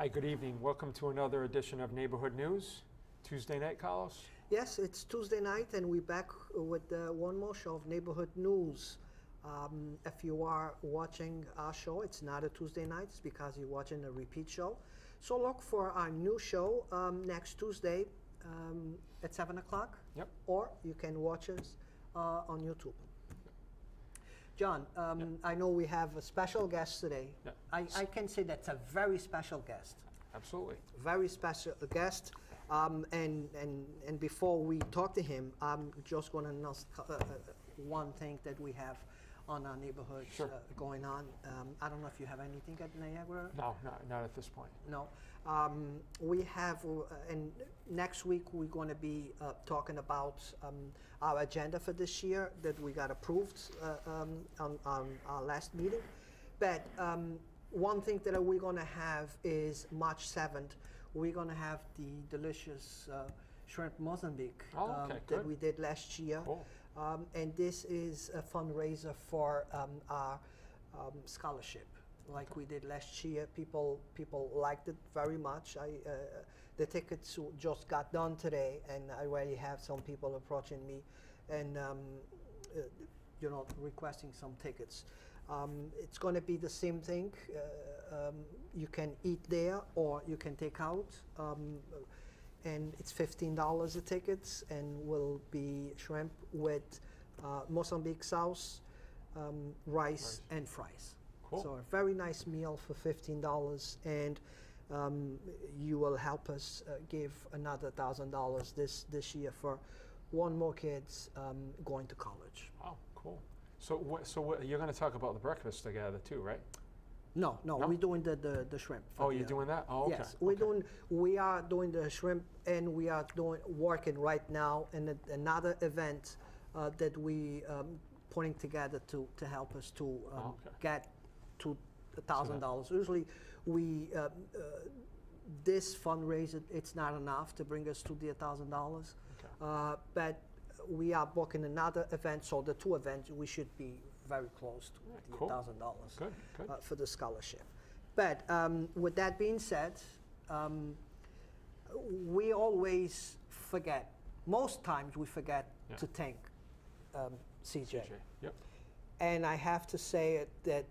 Hi, good evening. Welcome to another edition of Neighborhood News. Tuesday night, Carlos? Yes, it's Tuesday night and we're back with one more show of Neighborhood News. If you are watching our show, it's not a Tuesday night, it's because you're watching a repeat show. So look for our new show next Tuesday at 7 o'clock. Yep. Or you can watch us on YouTube. John, I know we have a special guest today. Yep. I can say that's a very special guest. Absolutely. Very special guest. And before we talk to him, I'm just going to announce one thing that we have on our neighborhood going on. I don't know if you have anything at Niagara. No, not at this point. No. We have, and next week we're going to be talking about our agenda for this year that we got approved on our last meeting. But one thing that we're going to have is March 7th. We're going to have the delicious shrimp Mozambique that we did last year. Cool. And this is a fundraiser for our scholarship. Like we did last year, people liked it very much. The tickets just got done today, and I already have some people approaching me, and requesting some tickets. It's going to be the same thing. You can eat there, or you can take out, and it's $15 a ticket, and will be shrimp with Mozambique sauce, rice, and fries. Cool. So a very nice meal for $15, and you will help us give another $1,000 this year for one more kids going to college. Oh, cool. So you're going to talk about the breakfast together too, right? No, we're doing the shrimp. Oh, you're doing that? Oh, okay. Yes, we are doing the shrimp, and we are working right now in another event that we putting together to help us to get to $1,000. Usually, we this fundraiser, it's not enough to bring us to the $1,000. Okay. But we are booking another event, so the two events we should be very close to the $1,000 good. For the scholarship. But with that being said, we always forget. Most times we forget to thank CJ. Yep. And I have to say that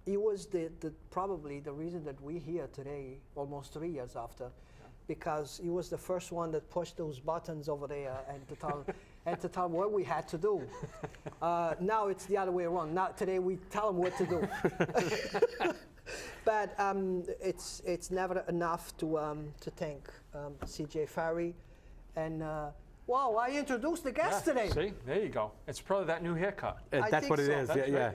it was probably the reason that we're here today, almost 3 years after, because he was the first one that pushed those buttons over there and to tell him what we had to do. Now it's the other way around. Now today we tell him what to do. But it's never enough to thank CJ Ferry. And wow, I introduced the guest today. See, there you go. It's probably that new haircut. That's what it is. That's yeah.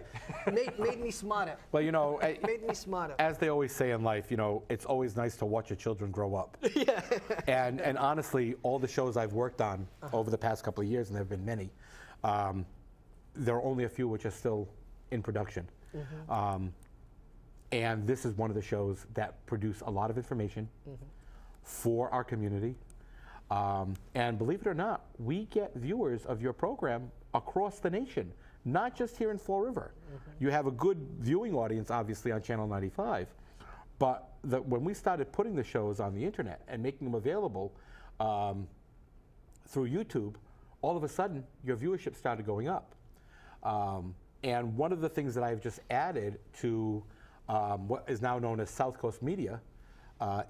Made me smarter. Well, made me smarter. As they always say in life, it's always nice to watch your children grow up. Yeah. And honestly, all the shows I've worked on over the past couple of years, and there have been many, there are only a few which are still in production. Mm-hmm. And this is one of the shows that produce a lot of information for our community. And believe it or not, we get viewers of your program across the nation, not just here in Fall River. You have a good viewing audience, obviously, on Channel 95. But when we started putting the shows on the internet and making them available through YouTube, all of a sudden, your viewership started going up. And one of the things that I've just added to what is now known as South Coast Media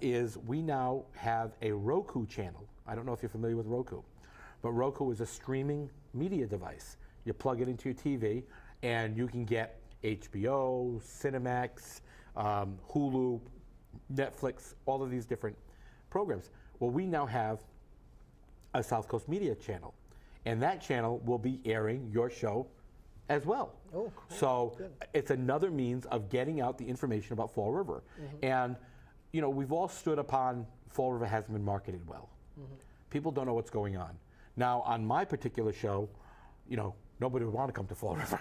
is we now have a Roku channel. I don't know if you're familiar with Roku, but Roku is a streaming media device. You plug it into your TV, and you can get HBO, Cinemax, Hulu, Netflix, all of these different programs. Well, we now have a South Coast Media channel, and that channel will be airing your show as well. Oh, cool. So it's another means of getting out the information about Fall River. And we've all stood upon Fall River hasn't been marketed well. People don't know what's going on. Now, on my particular show, nobody would want to come to Fall River.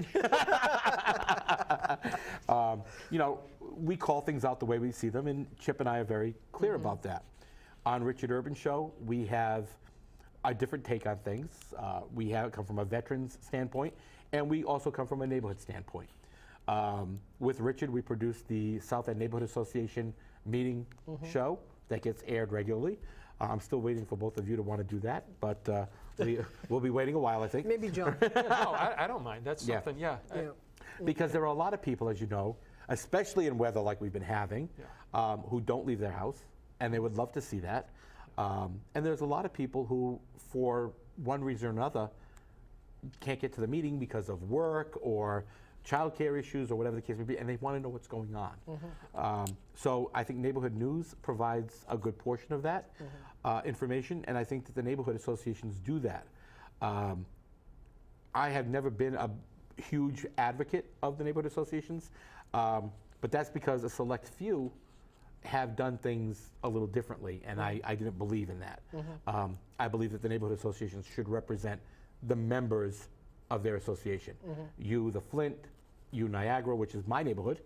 We call things out the way we see them, and Chip and I are very clear about that. On Richard Urban's show, we have a different take on things. We come from a veterans standpoint, and we also come from a neighborhood standpoint. With Richard, we produce the South End Neighborhood Association meeting show that gets aired regularly. I'm still waiting for both of you to want to do that, but we'll be waiting a while, I think. Maybe John. No, I don't mind. That's Yeah. something, yeah. Yeah. Because there are a lot of people, as you know, especially in weather like we've been having, who don't leave their house, and they would love to see that. And there's a lot of people who, for one reason or another, can't get to the meeting because of work or childcare issues or whatever the case may be, and they want to know what's going on. So I think neighborhood news provides a good portion of that information, and I think that the neighborhood associations do that. I have never been a huge advocate of the neighborhood associations, but that's because a select few have done things a little differently, and I didn't believe in that. I believe that the neighborhood associations should represent the members of their association. You, the Flint, you, Niagara, which is my neighborhood,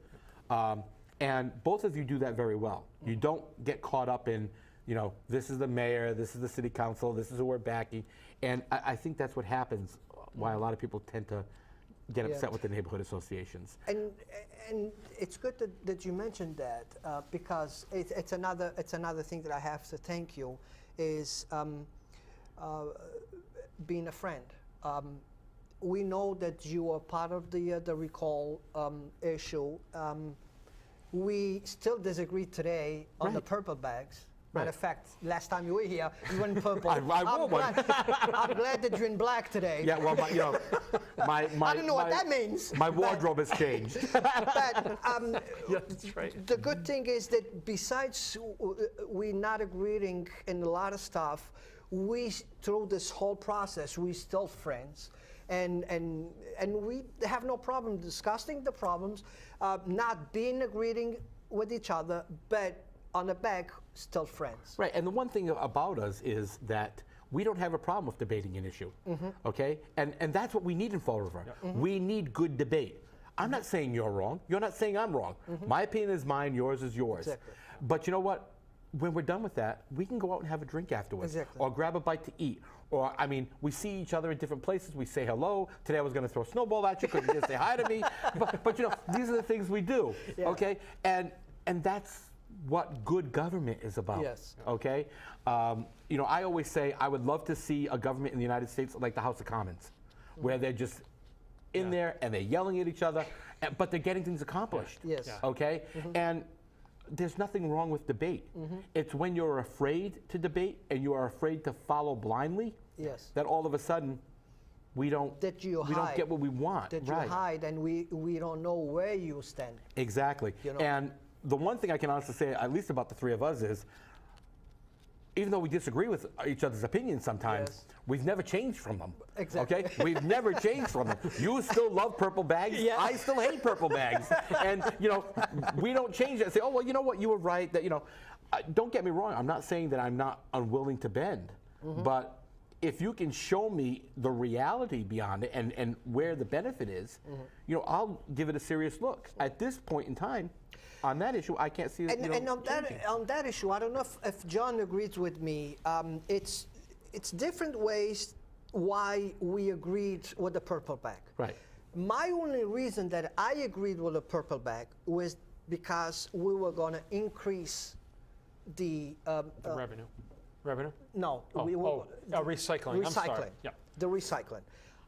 and both of you do that very well. You don't get caught up in, you know, this is the mayor, this is the city council, this is who we're backing, and I think that's what happens, why a lot of people tend to get upset with the neighborhood associations. And it's good that you mentioned that because it's another thing that I have to thank you is being a friend. We know that you are part of the recall issue. We still disagree today on the purple bags. Matter of fact, last time you were here, you were in purple. I wore one. I'm glad that you're in black today. Yeah, well, my I don't know what that means. My wardrobe has changed. But Yeah, that's right. the good thing is that besides we not agreeing in a lot of stuff, through this whole process, we still friends. And we have no problem discussing the problems, not being agreeing with each other, but on the back, still friends. Right, and the one thing about us is that we don't have a problem with debating an issue, okay? And that's what we need in Fall River. We need good debate. I'm not saying you're wrong. You're not saying I'm wrong. My opinion is mine, yours is yours. Exactly. But you know what? When we're done with that, we can go out and have a drink afterwards. Exactly. Or grab a bite to eat. Or, I mean, we see each other in different places. We say hello. Today I was going to throw a snowball at you because you didn't say hi to me. But, you know, these are the things we do, okay? And that's what good government is about. Yes. Okay. You know, I always say I would love to see a government in the United States like the House of Commons, where they're just in there and they're yelling at each other, but they're getting things accomplished. Yes. Okay. And there's nothing wrong with debate. It's when you're afraid to debate and you are afraid to follow blindly. Yes. That all of a sudden we don't That you we hide. don't get what we want. That you hide, and we don't know where you stand. Exactly. You know? And the one thing I can honestly say, at least about the three of us, is even though we disagree with each other's opinions sometimes, we've never changed from them. Exactly. Okay? We've never changed from them. You still love purple bags. Yeah. I still hate purple bags. And, you know, we don't change it. Say, oh, well, you know what? You were right. That, you know, don't get me wrong. I'm not saying that I'm not unwilling to bend. But if you can show me the reality beyond it and where the benefit is, you know, I'll give it a serious look. At this point in time, on that issue, I can't see it. And on that issue, I don't know if John agrees with me. It's different ways why we agreed with the purple bag. Right. My only reason that I agreed with the purple bag was because we were going to increase the Revenue. Revenue? No, recycling. Recycling. I'm sorry. Yeah. The recycling.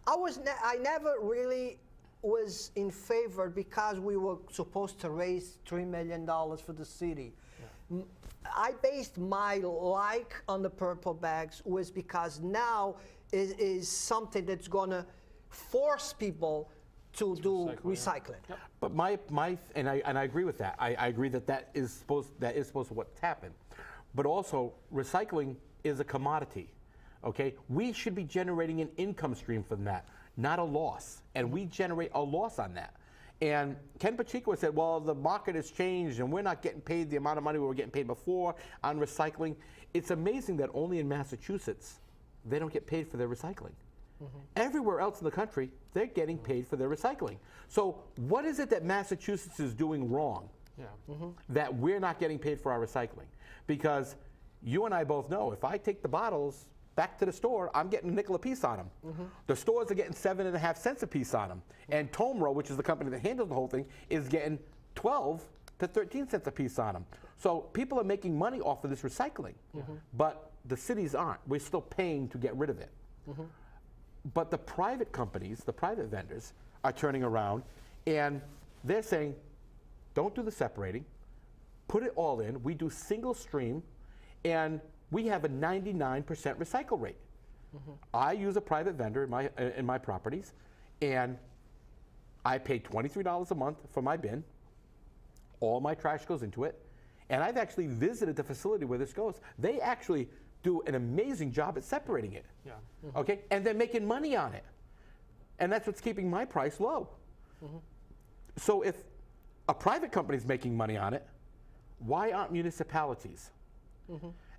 I never really was in favor because we were supposed to raise $3 million for the city. I based my like on the purple bags was because now is something that's going to force people to do recycling. Yep. But and I agree with that. I agree that is supposed to what's happened. But also, recycling is a commodity. Okay, we should be generating an income stream from that, not a loss, and we generate a loss on that. And Ken Pacheco said, well, the market has changed and we're not getting paid the amount of money we were getting paid before on recycling. It's amazing that only in Massachusetts they don't get paid for their recycling. Everywhere else in the country, they're getting paid for their recycling. So what is it that Massachusetts is doing wrong that we're not getting paid for our recycling? Because you and I both know if I take the bottles back to the store, I'm getting a nickel a piece on them. The stores are getting 7.5 cents a piece on them. And Tomro, which is the company that handles the whole thing, is getting 12 to 13 cents a piece on them. So people are making money off of this recycling, but the cities aren't. We're still paying to get rid of it. But the private companies, the private vendors, are turning around and they're saying, don't do the separating, put it all in, we do single stream, and we have a 99% recycle rate. I use a private vendor in my properties, and I pay $23 a month for my bin. All my trash goes into it. And I've actually visited the facility where this goes. They actually do an amazing job at separating it. Yeah. Okay? And they're making money on it. And that's what's keeping my price low. So if a private company is making money on it, why aren't municipalities?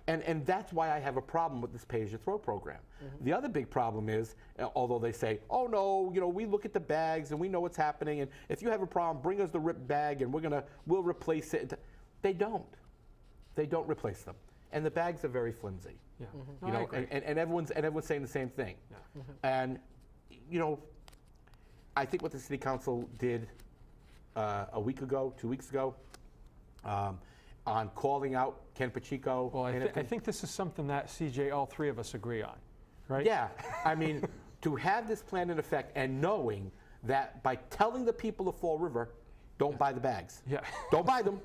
And that's why I have a problem with this pay-as-you-throw program. The other big problem is, although they say, oh no, we look at the bags and we know what's happening, and if you have a problem, bring us the ripped bag and we'll replace it. They don't. They don't replace them. And the bags are very flimsy. Yeah. You know, and everyone's saying the same thing. And I think what the city council did a week ago, 2 weeks ago, on calling out Ken Pacheco. Well, I think this is something that, CJ, all three of us agree on, right? Yeah, I mean, to have this plan in effect and knowing that by telling the people of Fall River, don't buy the bags. Yeah. Don't buy them.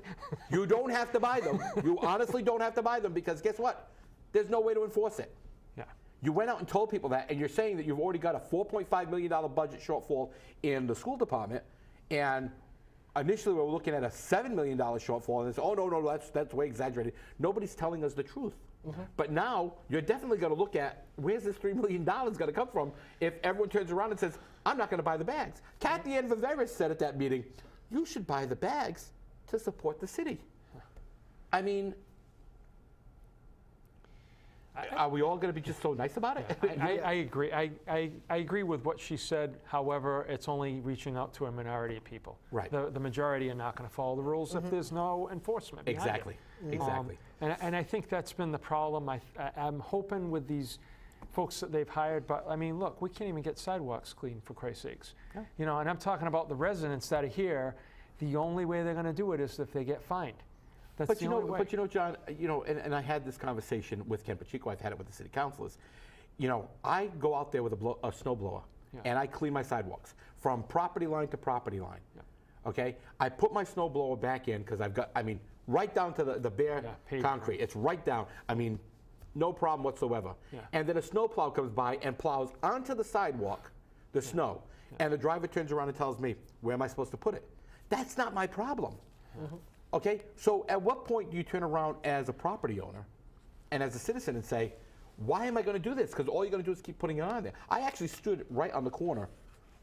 You don't have to buy them. You honestly don't have to buy them because guess what? There's no way to enforce it. Yeah. You went out and told people that, and you're saying that you've already got a $4.5 million budget shortfall in the school department, and initially we were looking at a $7 million shortfall, and they said, oh, no, that's way exaggerated. Nobody's telling us the truth. But now you're definitely going to look at where's this $3 million going to come from if everyone turns around and says, I'm not going to buy the bags. Kathy Ann Viveris said at that meeting, you should buy the bags to support the city. I mean, are we all going to be just so nice about it? I agree. I agree with what she said. However, it's only reaching out to a minority of people. Right. The majority are not going to follow the rules if there's no enforcement behind Exactly. it. Exactly. And I think that's been the problem. I'm hoping with these folks that they've hired, but I mean, look, we can't even get sidewalks clean, for Christ's sakes. Yeah. And I'm talking about the residents that are here. The only way they're going to do it is if they get fined. That's But the only way. John, and I had this conversation with Ken Pacheco. I've had it with the city councilors. I go out there with a snow blower, and I clean my sidewalks from property line to property line. Okay, I put my snow blower back in because right down to the bare concrete. It's right down. No problem whatsoever. And then a snow plow comes by and plows onto the sidewalk, the snow, and the driver turns around and tells me, where am I supposed to put it? That's not my problem. Okay, so at what point do you turn around as a property owner and as a citizen and say, why am I going to do this? Because all you're going to do is keep putting it on there. I actually stood right on the corner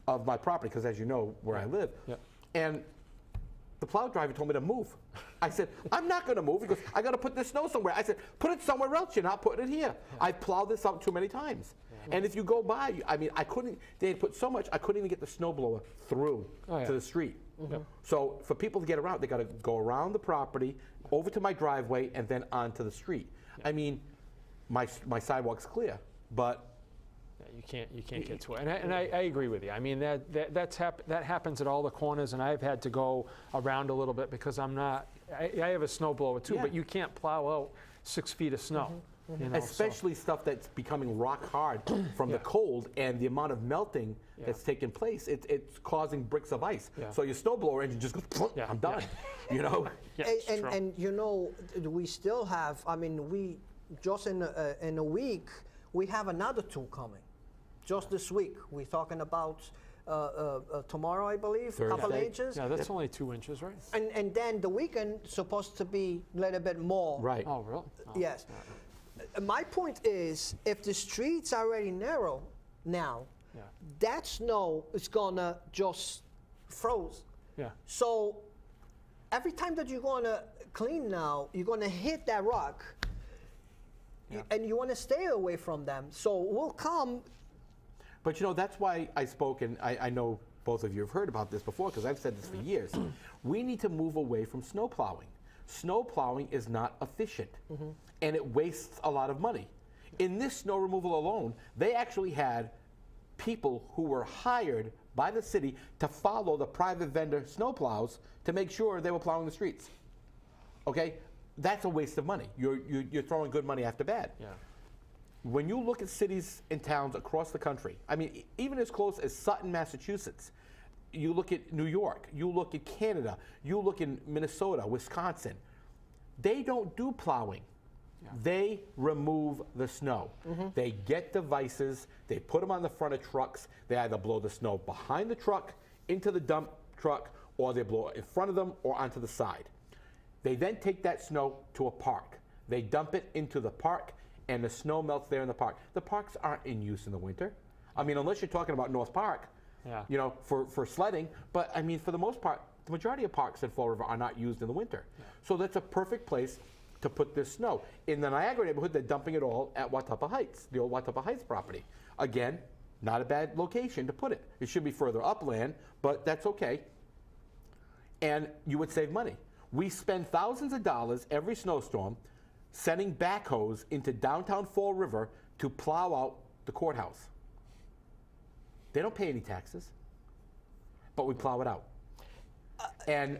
of my property, because as you know, where I live, and the plow driver told me to move. I said, I'm not going to move. He goes, I got to put this snow somewhere. I said, put it somewhere else. You're not putting it here. I plowed this out too many times. And if you go by, I couldn't, they had put so much, I couldn't even get the snow blower through to the street. So for people to get around, they got to go around the property, over to my driveway, and then onto the street. My sidewalk's clear, but you can't get to it. And I agree with you. That happens at all the corners, and I've had to go around a little bit because I have a snow blower too, but you can't plow out 6 feet of snow. Especially stuff that's becoming rock hard from the cold and the amount of melting that's taking place. It's causing bricks of ice. So your snowblower engine just goes, I'm done. And we still have, we just in a week, we have another two coming. Just this week, we're talking about tomorrow, I believe, a couple inches. Yeah, that's only 2 inches, right? And then the weekend supposed to be a little bit more. Right. Oh, really? Oh, Yes. My point is, if the streets are already narrow now, that snow is gonna just froze. Yeah. So every time that you're gonna clean now, you're gonna hit that rock, and you wanna stay away from them. So we'll come. But that's why I spoke, and I know both of you have heard about this before, because I've said this for years. We need to move away from snow plowing. Snow plowing is not efficient, and it wastes a lot of money. In this snow removal alone, they actually had people who were hired by the city to follow the private vendor snow plows to make sure they were plowing the streets. Okay? That's a waste of money. You're throwing good money after bad. Yeah. When you look at cities and towns across the country, I mean, even as close as Sutton, Massachusetts, you look at New York, you look at Canada, you look in Minnesota, Wisconsin, they don't do plowing. Yeah. They remove the snow. They get devices, they put them on the front of trucks, they either blow the snow behind the truck, into the dump truck, or they blow it in front of them or onto the side. They then take that snow to a park. They dump it into the park, and the snow melts there in the park. The parks aren't in use in the winter. I mean, unless you're talking about North Park, you know, for sledding. But I mean, for the most part, the majority of parks in Fall River are not used in the winter. Yeah. So that's a perfect place to put this snow. In the Niagara neighborhood, they're dumping it all at Watuppa Heights, the old Watuppa Heights property. Again, not a bad location to put it. It should be further upland, but that's okay. And you would save money. We spend thousands of dollars every snowstorm sending backhoes into downtown Fall River to plow out the courthouse. They don't pay any taxes, but we plow it out. And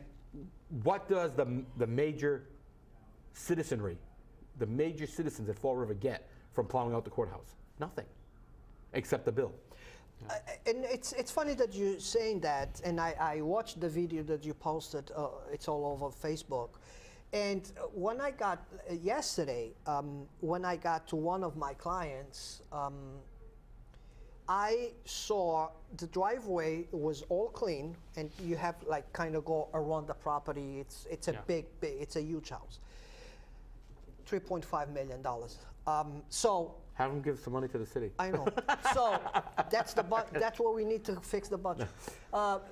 what does the major citizenry, the major citizens at Fall River get from plowing out the courthouse? Nothing, except the bill. And it's funny that you're saying that, and I watched the video that you posted. It's all over Facebook. And when I got, yesterday, when I got to one of my clients, I saw the driveway was all clean, and you have like kind of go around the property. It's a big, it's a huge house. $3.5 million. So have them give some money to the city. I know. So that's what we need to fix the budget.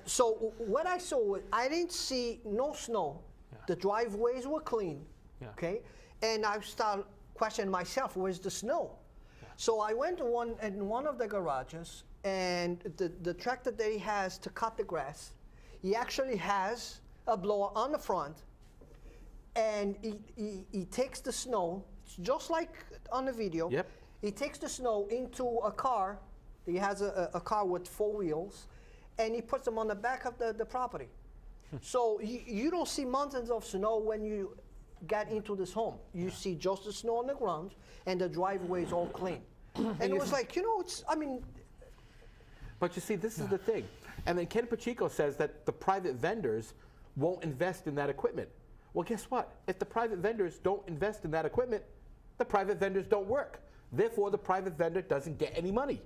So what I saw was I didn't see no snow. Yeah. The driveways were clean. Yeah. Okay, and I started questioning myself, where's the snow? Yeah. So I went to one of the garages, and the tractor that he has to cut the grass, he actually has a blower on the front, and he takes the snow, just like on the video. Yep. He takes the snow into a car. He has a car with 4 wheels, and he puts them on the back of the property. So you don't see mountains of snow when you get into this home. You see just the snow on the ground, and the driveway is all clean. And it was like, you know, it's, I mean. But you see, this is the thing. And then Ken Pacheco says that the private vendors won't invest in that equipment. Well, guess what? If the private vendors don't invest in that equipment, the private vendors don't work. Therefore, the private vendor doesn't get any money.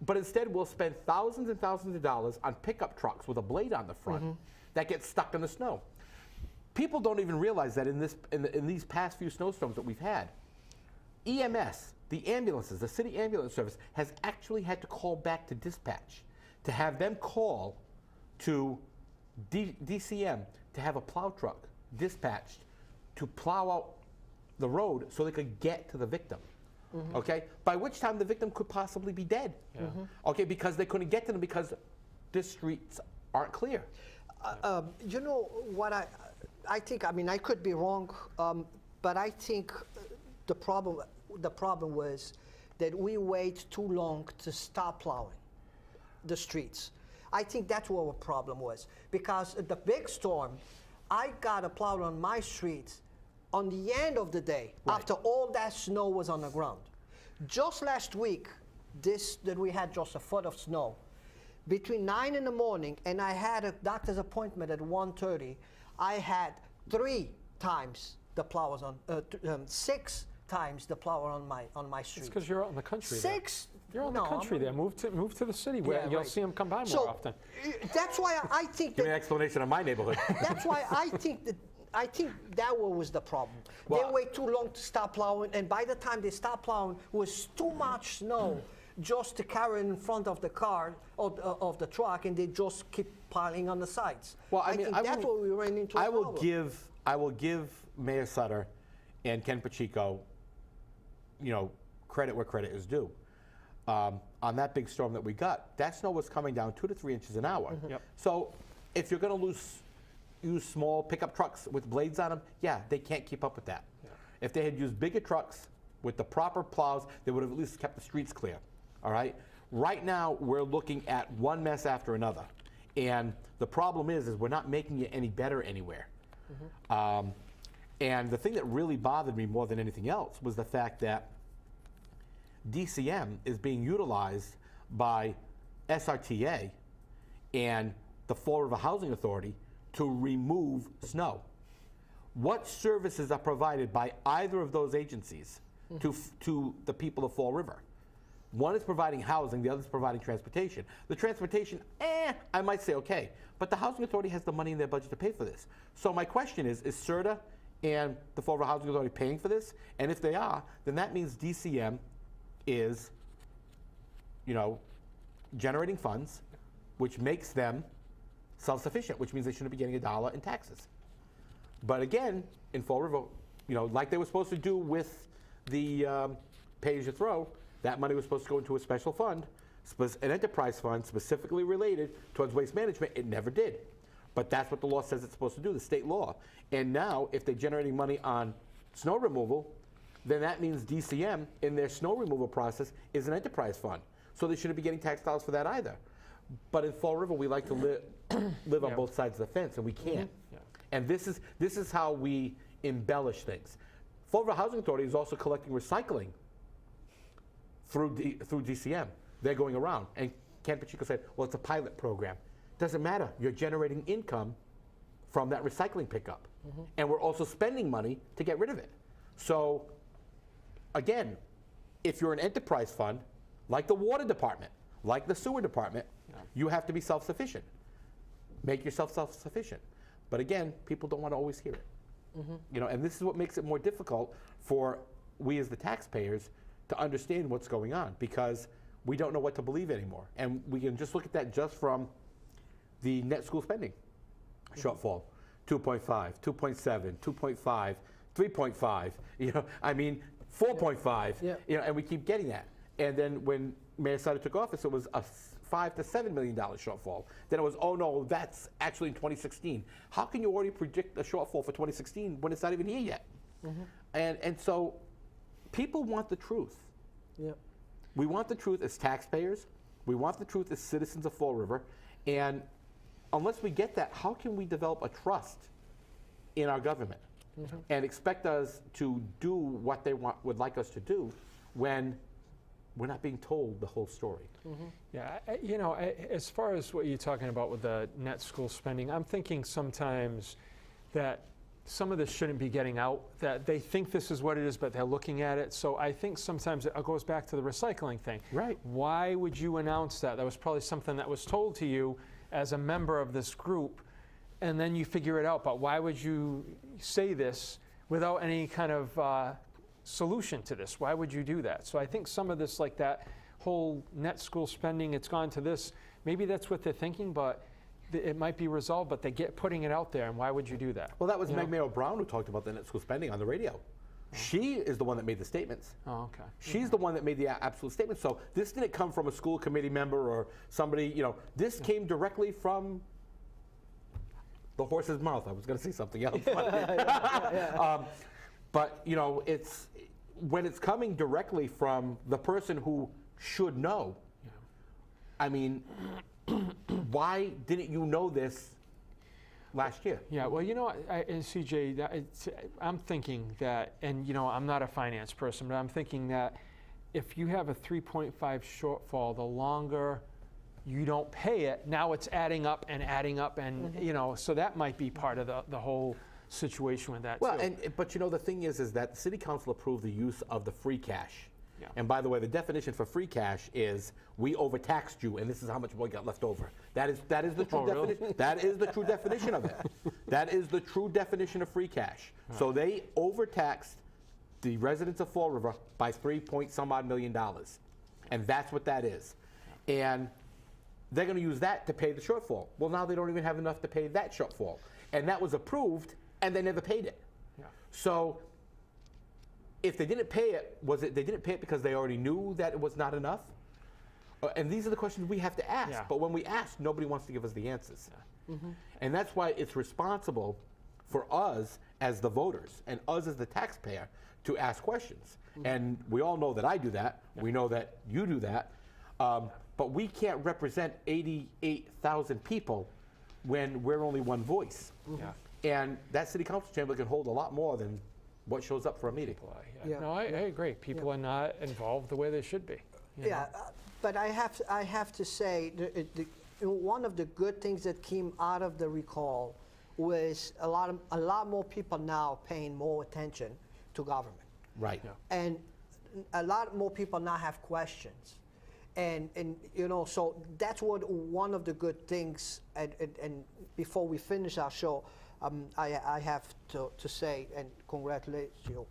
But instead, we'll spend thousands and thousands of dollars on pickup trucks with a blade on the front that get stuck in the snow. People don't even realize that in these past few snowstorms that we've had, EMS, the ambulances, the city ambulance service, has actually had to call back to dispatch to have them call to DCM to have a plow truck dispatched to plow out the road so they could get to the victim. Okay, by which time the victim could possibly be dead. Okay, because they couldn't get to them because the streets aren't clear. You know what I think, I mean, I could be wrong, but I think the problem was that we wait too long to stop plowing the streets. I think that's what our problem was, because the big storm, I got a plow on my streets on the end of the day, after all that snow was on the ground. Just last week, that we had just a foot of snow, between 9 in the morning and I had a doctor's appointment at 1:30, I had 3 times the plow on, 6 times the plower on my street. It's because you're out in the country. 6. You're out in the country there. Move to the city where you'll see them come by more often. That's why I think Give me an explanation of my neighborhood. That's why I think that was the problem. Well, they wait too long to stop plowing, and by the time they stop plowing, it was too much snow just to carry in front of the car of the truck, and they just keep piling on the sides. Well, I think that's what we ran into. I will give Mayor Sutter and Ken Pacheco, you know, credit where credit is due. On that big storm that we got, that snow was coming down 2 to 3 inches an hour. Yep. So if you're going to use small pickup trucks with blades on them, yeah, they can't keep up with that. Yeah. If they had used bigger trucks with the proper plows, they would have at least kept the streets clear. All right. right now we're looking at one mess after another. And the problem is we're not making it any better anywhere. And the thing that really bothered me more than anything else was the fact that DCM is being utilized by SRTA and the Fall River Housing Authority to remove snow. What services are provided by either of those agencies to the people of Fall River? One is providing housing, the other is providing transportation. The transportation, I might say okay, but the Housing Authority has the money in their budget to pay for this. So my question is CERTA and the Fall River Housing Authority paying for this? And if they are, then that means DCM is, generating funds, which makes them self-sufficient, which means they shouldn't be getting $1 in taxes. But again, in Fall River, like they were supposed to do with the pay-as-you-throw, that money was supposed to go into a special fund, an enterprise fund specifically related towards waste management. It never did. But that's what the law says it's supposed to do, the state law. And now, if they're generating money on snow removal, then that means DCM in their snow removal process is an enterprise fund. So they shouldn't be getting tax dollars for that either. But in Fall River, we like to live on both sides of the fence, and we can't. And this is how we embellish things. Fall River Housing Authority is also collecting recycling through DCM. They're going around. And Ken Pacheco said, well, it's a pilot program. Doesn't matter. You're generating income from that recycling pickup. And we're also spending money to get rid of it. So, again, if you're an enterprise fund, like the water department, like the sewer department, you have to be self-sufficient. Make yourself self-sufficient. But again, people don't want to always hear it. And this is what makes it more difficult for we as the taxpayers to understand what's going on, because we don't know what to believe anymore. And we can just look at that just from the net school spending shortfall. 2.5, 2.7, 2.5, 3.5, 4.5, and we keep getting that. And then when Mayor Sutter took office, it was a $5 to $7 million shortfall. Then it was, oh no, that's actually in 2016. How can you already predict a shortfall for 2016 when it's not even here yet? And so people want the truth. We want the truth as taxpayers. We want the truth as citizens of Fall River. And unless we get that, how can we develop a trust in our government and expect us to do what they would like us to do when we're not being told the whole story? Yeah, as far as what you're talking about with the net school spending, I'm thinking sometimes that some of this shouldn't be getting out, that they think this is what it is, but they're looking at it. So I think sometimes it goes back to the recycling thing. Right. Why would you announce that? That was probably something that was told to you as a member of this group, and then you figure it out. But why would you say this without any kind of solution to this? Why would you do that? So I think some of this, like that whole net school spending, it's gone to this. Maybe that's what they're thinking, but it might be resolved, but they get putting it out there, and why would you do that? Well, that was Meg Mayo Brown who talked about the net school spending on the radio. She is the one that made the statements. Oh, okay. She's the one that made the absolute statement. So this didn't come from a school committee member or somebody, this came directly from the horse's mouth. I was going to say something else. But, it's when it's coming directly from the person who should know. I mean, why didn't you know this last year? Yeah, well, and CJ, I'm thinking that, and I'm not a finance person, but I'm thinking that if you have a 3.5 shortfall, the longer you don't pay it, now it's adding up, and so that might be part of the whole situation with that too. But the thing is that the city council approved the use of the free cash. And by the way, the definition for free cash is we overtaxed you, and this is how much we got left over. That is the true definition. Really? That is the true definition of it. That is the true definition of free cash. So they overtaxed the residents of Fall River by $3-some-odd million, and that's what that is. And they're going to use that to pay the shortfall. Well, now they don't even have enough to pay that shortfall, and that was approved, and they never paid it. So if they didn't pay it, they didn't pay it because they already knew that it was not enough? And these are the questions we have to ask. But when we ask, nobody wants to give us the answers. And that's why it's responsible for us as the voters and us as the taxpayer to ask questions. And we all know that I do that. We know that you do that. But we can't represent 88,000 people when we're only one voice. Yeah. And that city council chamber can hold a lot more than what shows up for a meeting. Yeah. No, I agree. People are not involved the way they should be. you know? Yeah, but I have to say, one of the good things that came out of the recall was a lot more people now paying more attention to government. Right. Yeah. And a lot more people now have questions. And you know, so that's what one of the good things, and before we finish our show, I have to say and congratulate you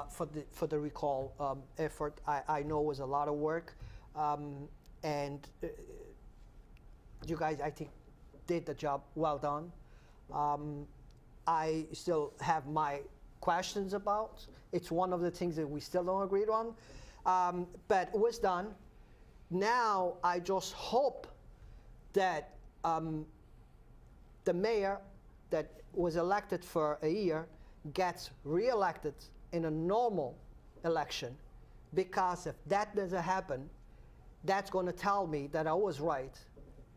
for the recall effort. I know it was a lot of work, and you guys, I think, did the job well done. I still have my questions about. It's one of the things that we still don't agree on, but it was done. Now I just hope that the mayor that was elected for a year gets re-elected in a normal election, because if that doesn't happen, that's going to tell me that I was right,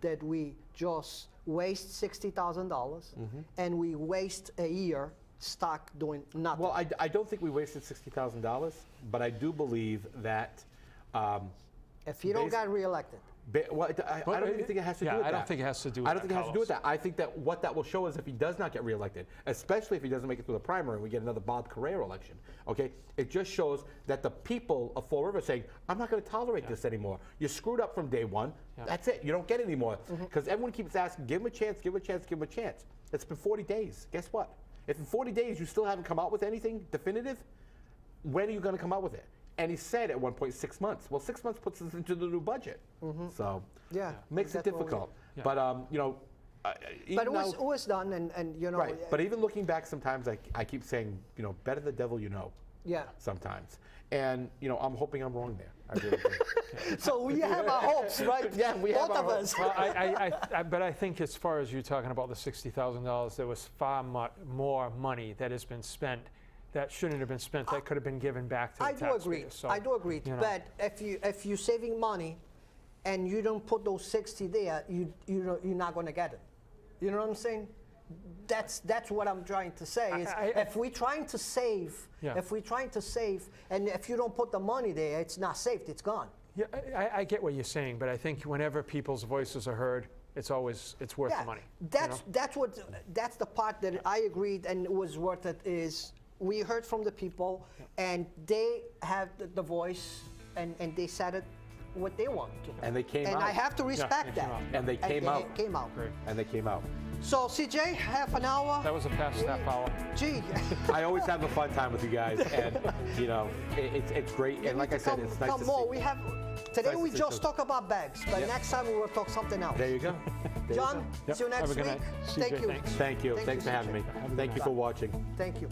that we just waste $60,000 and we waste a year stuck doing nothing. Well, I don't think we wasted $60,000, but I do believe that. If you don't get reelected. Well, I don't even think it has to do with that. I don't think it has to do with I don't that, think it has to do with Carlos. that. I think that what that will show is if he does not get reelected, especially if he doesn't make it through the primary and we get another Bob Carrera election, okay, it just shows that the people of Fall River saying, I'm not going to tolerate this anymore. You screwed up from day one. Yeah. That's it. You don't get any more. Because everyone keeps asking, give him a chance, give him a chance, give him a chance. It's been 40 days. Guess what? If in 40 days you still haven't come out with anything definitive, when are you going to come out with it? And he said at one point 6 months. Well, 6 months puts us into the new budget. So Yeah, makes it that's what we- difficult. Yeah. But you know, even But it now, was done, and you know. right. But even looking back, sometimes I keep saying, you know, better the devil you know. Yeah. Sometimes, and you know, I'm hoping I'm wrong there. I really do. So we have our hopes, right? Yeah, we have Both our of hopes. us. Well, but I think as far as you talking about the $60,000, there was far more money that has been spent that shouldn't have been spent, that could have been given back to the I taxpayers. do agree. So, I do agree. you know. But if you're saving money, and you don't put those 60 there, you're not going to get it. You know what I'm saying? That's what I'm trying to say. Is if we're trying to save, Yeah. and if you don't put the money there, it's not saved. It's gone. Yeah, I get what you're saying, but I think whenever people's voices are heard, it's worth the money. That's the part that I agreed and it was worth it. Is we heard from the people, and they have the voice, and they said it what they want to. And they came out. And I have to respect they came that. out. And they came out. Came out. Great. And they came out. So CJ, half an hour. That was a past half hour. Gee. I always have a fun time with you guys, and you know, it's great. You And like need I to said, come, it's nice come to more. see. We have today. nice to We see just too. talk about bags, but Yep. next time we will talk something else. There you go. There you John, go. see you Have next a good week. night. Thank CJ, you. thanks. Thank you. Thank Thanks you, for having CJ. me. Have a good Thank you night. for watching. Thank you.